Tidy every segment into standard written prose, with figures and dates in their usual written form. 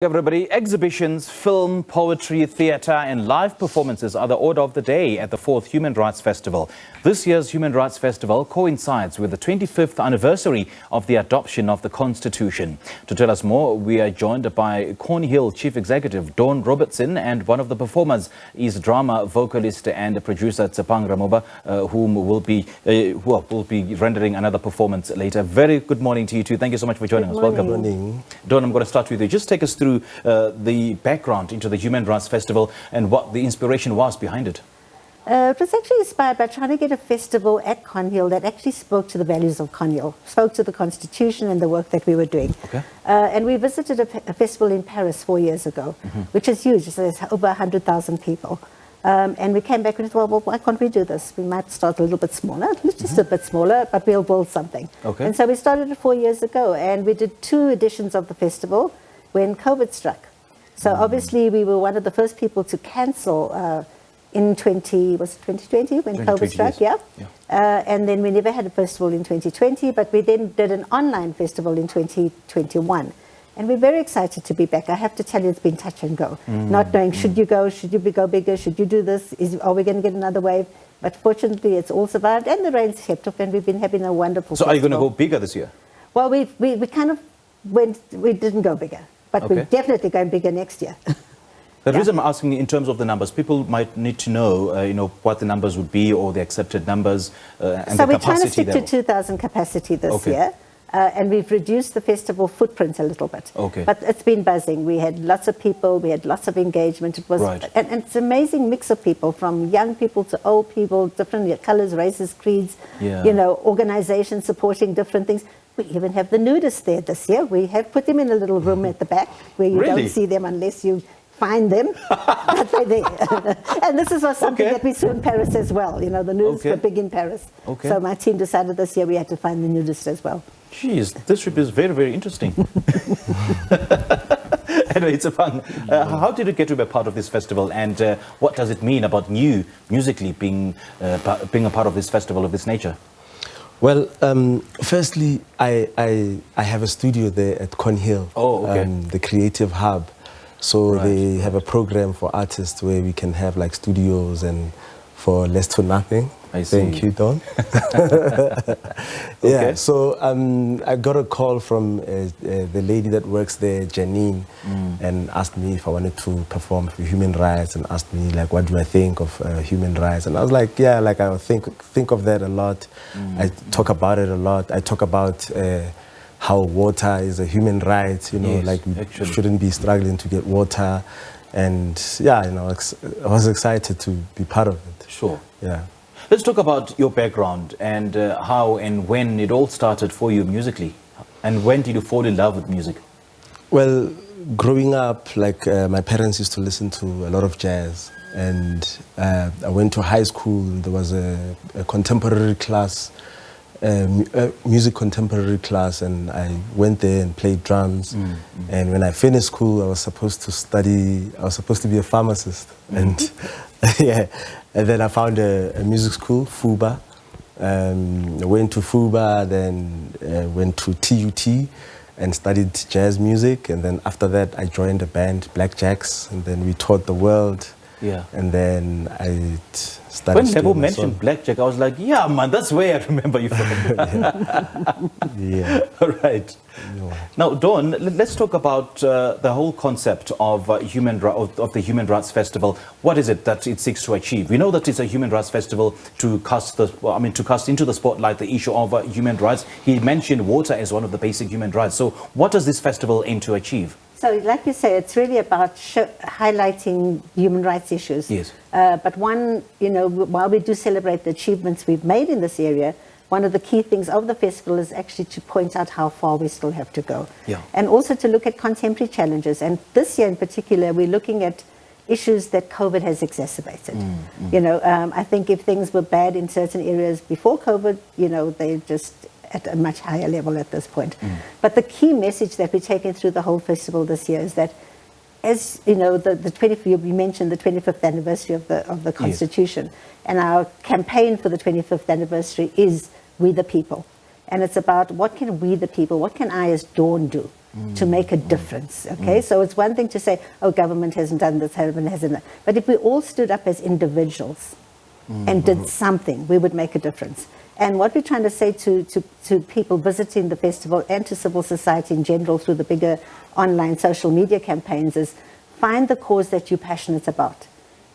Everybody, exhibitions, film, poetry, theatre and live performances are the order of the day at the 4th Human Rights Festival. This year's Human Rights Festival coincides with the 25th anniversary of the adoption of the Constitution. To tell us more, we are joined by Cornhill Chief Executive Dawn Robertson, and one of the performers is drama, vocalist and producer Tshepang Ramoba, whom will be rendering another performance later. Very good morning to you two. Thank you so much for joining us. Welcome. Good morning. Dawn, I'm going to start with you. Just take us through the background into the Human Rights Festival and what the inspiration was behind it. It was actually inspired by trying to get a festival at Cornhill that actually spoke to the values of Cornhill, spoke to the Constitution and the work that we were doing. Okay. And we visited a festival in Paris 4 years ago, which is huge. So there's over 100,000 people. And we came back and thought, well, why can't we do this? We might start a little bit smaller, just a bit smaller, but we'll build something. Okay. And so we started it 4 years ago, and we did 2 editions of the festival when COVID struck. So obviously we were one of the first people to cancel in 2020 when COVID struck, yes. and then we never had a festival in 2020, but we then did an online festival in 2021. And we're very excited to be back. I have to tell you, it's been touch and go. Not knowing, should you go go bigger, should you do this, are we going to get another wave? But fortunately, it's all survived, and the rain's kept up, and we've been having a wonderful So festival. are you going to go bigger this year? Well, we kind of we didn't go bigger, but Okay. we're definitely going bigger next year. The reason I'm asking in terms of the numbers, people might need to know, what the numbers would be or the accepted numbers and So the we're trying to capacity stick to 2,000 capacity this Okay. year. And we've reduced the festival footprint a little bit. Okay. But it's been buzzing. We had lots of people. We had lots of engagement. It was, Right. and it's an amazing mix of people, from young people to old people, different colours, races, creeds, Yeah. organizations supporting different things. We even have the nudists there this year. We have put them in a little room at the back where you Really? don't see them unless you find them, but they're there. And this is something Okay. that we saw in Paris as well. The nudists Okay. were big in Paris. Okay. So my team decided this year we had to find the nudists as well. Jeez, this trip is very, very interesting. Anyway, Tshepang, how did you get to be a part of this festival, and what does it mean about you musically being a part of this festival of this nature? Well, firstly, I have a studio there at Cornhill, Oh, okay. the Creative Hub. So Right. they have a program for artists where we can have like studios and for less to nothing. I see. Thank you, Don. Okay. Yeah, so I got a call from the lady that works there, Janine, and asked me if I wanted to perform for human rights, and asked me like, what do I think of human rights? And I was like, yeah, like I think of that a lot. I talk about it a lot. I talk about how water is a human right, Yes, like we actually. shouldn't be struggling to get water. And yeah, I was excited to be part of it. Sure. Yeah. Let's talk about your background and how and when it all started for you musically. And when did you fall in love with music? Well, growing up, like my parents used to listen to a lot of jazz, and I went to high school. There was a contemporary class, music contemporary class, and I went there and played drums. And when I finished school, I was supposed to be a pharmacist, and yeah. And then I found a music school, FUBA. I went to FUBA, then went to TUT and studied jazz music. And then after that, I joined a band, Blackjacks, and then we toured the world. Yeah. And then I started. When Lebo studying my mentioned song. Blackjack, I was like, yeah, man, that's where I remember you from. Yeah. All right. Now, Dawn, let's talk about the whole concept of the Human Rights Festival. What is it that it seeks to achieve? We know that it's a Human Rights Festival to cast into the spotlight the issue of human rights. He mentioned water as one of the basic human rights. So, what does this festival aim to achieve? So, like you say, it's really about highlighting human rights issues. Yes. But one, while we do celebrate the achievements we've made in this area, one of the key things of the festival is actually to point out how far we still have to go. Yeah. And also to look at contemporary challenges. And this year in particular, we're looking at issues that COVID has exacerbated. I think if things were bad in certain areas before COVID, they're just at a much higher level at this point. But the key message that we're taking through the whole festival this year is that, as you know, you mentioned the 25th anniversary of the Constitution, and our campaign for the 25th anniversary is We the People. And it's about what can we the people, what can I as Dawn do to make a difference, okay? So it's one thing to say, oh, government hasn't done this, government hasn't done. But if we all stood up as individuals and did something, we would make a difference. And what we're trying to say to people visiting the festival and to civil society in general through the bigger online social media campaigns is find the cause that you're passionate about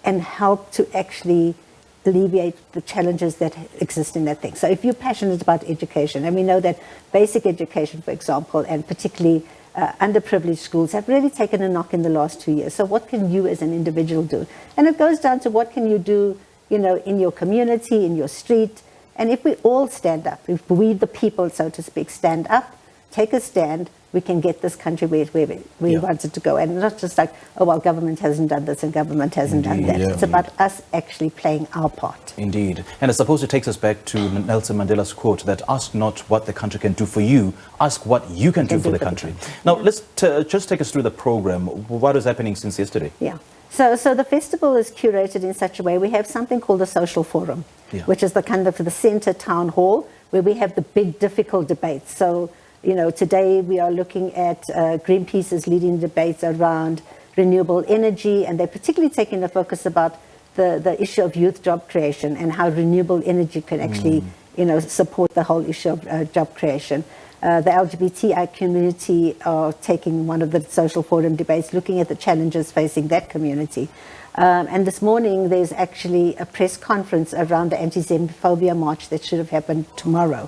and help to actually alleviate the challenges that exist in that thing. So if you're passionate about education, and we know that basic education, for example, and particularly underprivileged schools have really taken a knock in the last 2 years. So what can you as an individual do? And it goes down to what can you do, you know, in your community, in your street. And if we all stand up, if we the people, so to speak, stand up, take a stand, we can get this country where we want it to go. And not just like, oh, well, government hasn't done this and government hasn't done that. It's about us actually playing our part. Indeed. And I suppose it takes us back to Nelson Mandela's quote that ask not what the country can do for you, ask what you can do for the country. Now, let's just take us through the program. What is happening since yesterday? Yeah. So the festival is curated in such a way. We have something called a social forum, which is the kind of the center town hall where we have the big, difficult debates. So, you know, today we are looking at Greenpeace is leading debates around renewable energy, and they're particularly taking the focus about the issue of youth job creation and how renewable energy can actually, you know, support the whole issue of job creation. The LGBTI community are taking one of the social forum debates, looking at the challenges facing that community. And this morning, there's actually a press conference around the anti-xenophobia march that should have happened tomorrow,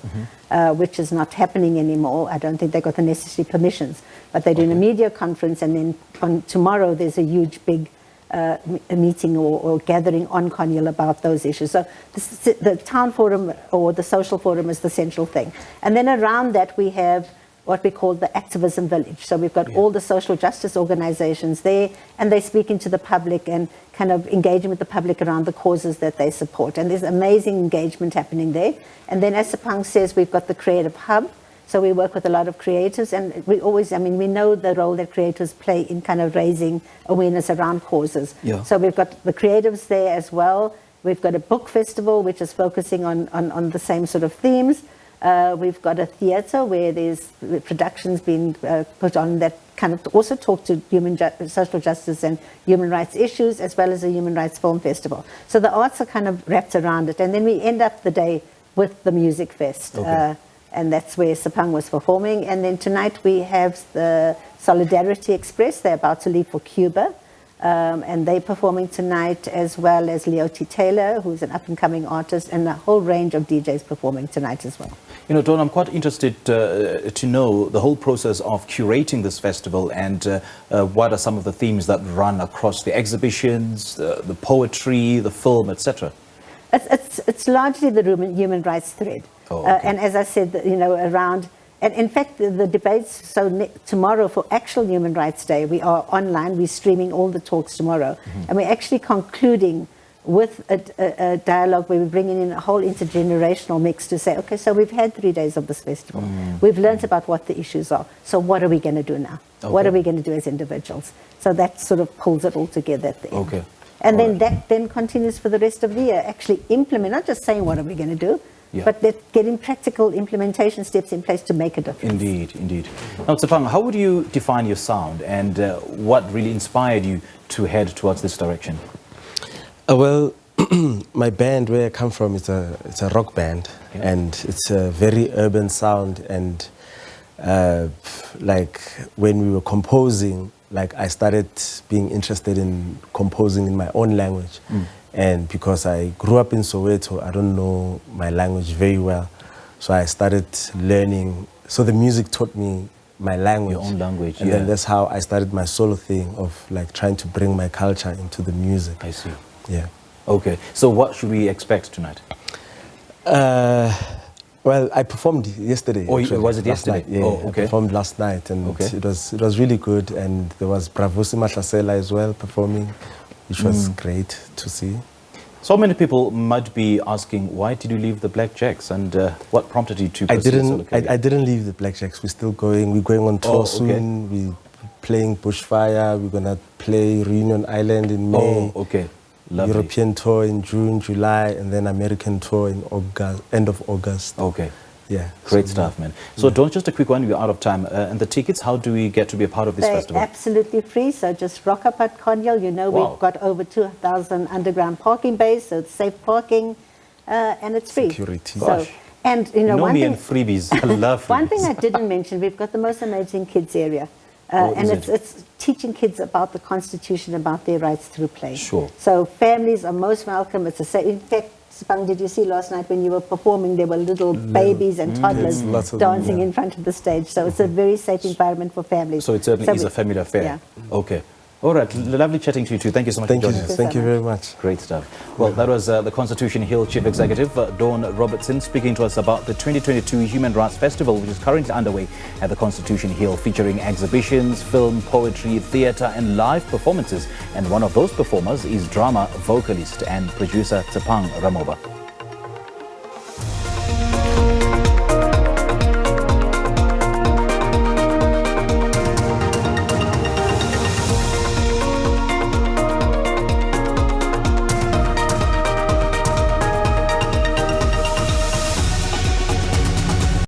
which is not happening anymore. I don't think they got the necessary permissions, but they're doing a media conference, and then on tomorrow there's a huge, big a meeting or gathering on Cornwall about those issues. So the town forum or the social forum is the central thing. And then around that we have what we call the activism village. So we've got all the social justice organizations there, and they're speaking to the public and kind of engaging with the public around the causes that they support. And there's amazing engagement happening there. And then as Tshepang says, we've got the creative hub. So we work with a lot of creatives, and we always, I mean, we know the role that creators play in kind of raising awareness around causes. So we've got the creatives there as well. We've got a book festival, which is focusing on the same sort of themes. We've got a theatre where there's productions being put on that kind of also talk to social justice and human rights issues, as well as a human rights film festival. So the arts are kind of wrapped around it. And then we end up the day with the music fest. And that's where Tshepang was performing. And then tonight we have the Solidarity Express. They're about to leave for Cuba. And they're performing tonight, as well as Leo T. Taylor, who's an up-and-coming artist, and a whole range of DJs performing tonight as well. You know, Dawn, I'm quite interested to know the whole process of curating this festival and what are some of the themes that run across the exhibitions, the poetry, the film, etc. It's largely the human rights thread. And as I said, you know, around, and in fact, the debates, so tomorrow for actual Human Rights Day, we are online, we're streaming all the talks tomorrow. And we're actually concluding with a dialogue where we're bringing in a whole intergenerational mix to say, okay, so we've had 3 days of this festival. We've learned about what the issues are. So what are we going to do now? What are we going to do as individuals? So that sort of pulls it all together at the end. And then that then continues for the rest of the year, actually implement, not just saying what are we going to do, but getting practical implementation steps in place to make a difference. Indeed, indeed. Now, Tshepang, how would you define your sound, and what really inspired you to head towards this direction? Well, my band, where I come from, it's a rock band, and it's a very urban sound. And like when we were composing, like I started being interested in composing in my own language. And because I grew up in Soweto, I don't know my language very well. So I started learning. So the music taught me my language. Your own language, and then that's how I started my solo thing of like trying to bring my culture into the music. I see. Yeah. Okay. So what should we expect tonight? Well, I performed yesterday. Oh, was it yesterday? Yeah, I performed last night, and it was really good. And there was Bravosi Mahlasela as well performing, which was great to see. So many people might be asking, why did you leave the Black Jacks, and what prompted you to pursue solo career? I didn't leave the Black Jacks. We're still going. We're going on tour soon. We're playing Bushfire. We're gonna play Reunion Island in May. Lovely. European tour in June, July, and then American tour in August, end of August. Yeah. Great stuff, man. So, Dawn, just a quick one, we're out of time. And the tickets, how do we get to be a part of this They're festival? absolutely free, so just rock up at Cornwall. You know, Wow. we've got over 2,000 underground parking bays, so it's safe parking, and it's free. Security. So, Gosh. and you know, You know one me thing, and freebies. I love freebies. one thing I didn't mention, we've got the most amazing kids area. And is it's teaching kids about the Constitution, about their rights through play. Sure. So families are most welcome. It's in fact, Tshepang, did you see last night when you were performing, there were little babies and toddlers lots of them, dancing yeah. in front of the stage. So it's a very safe environment for families. So it certainly is we- a family affair. Yeah. Okay. All right. Lovely chatting to you too. Thank you so much Thank for you. joining us. Thank you very much. Great stuff. Well, that was the Constitution Hill Chief Executive, Dawn Robertson, speaking to us about the 2022 Human Rights Festival, which is currently underway at the Constitution Hill, featuring exhibitions, film, poetry, theatre and live performances. And one of those performers is drama vocalist and producer Tshepang Ramoba.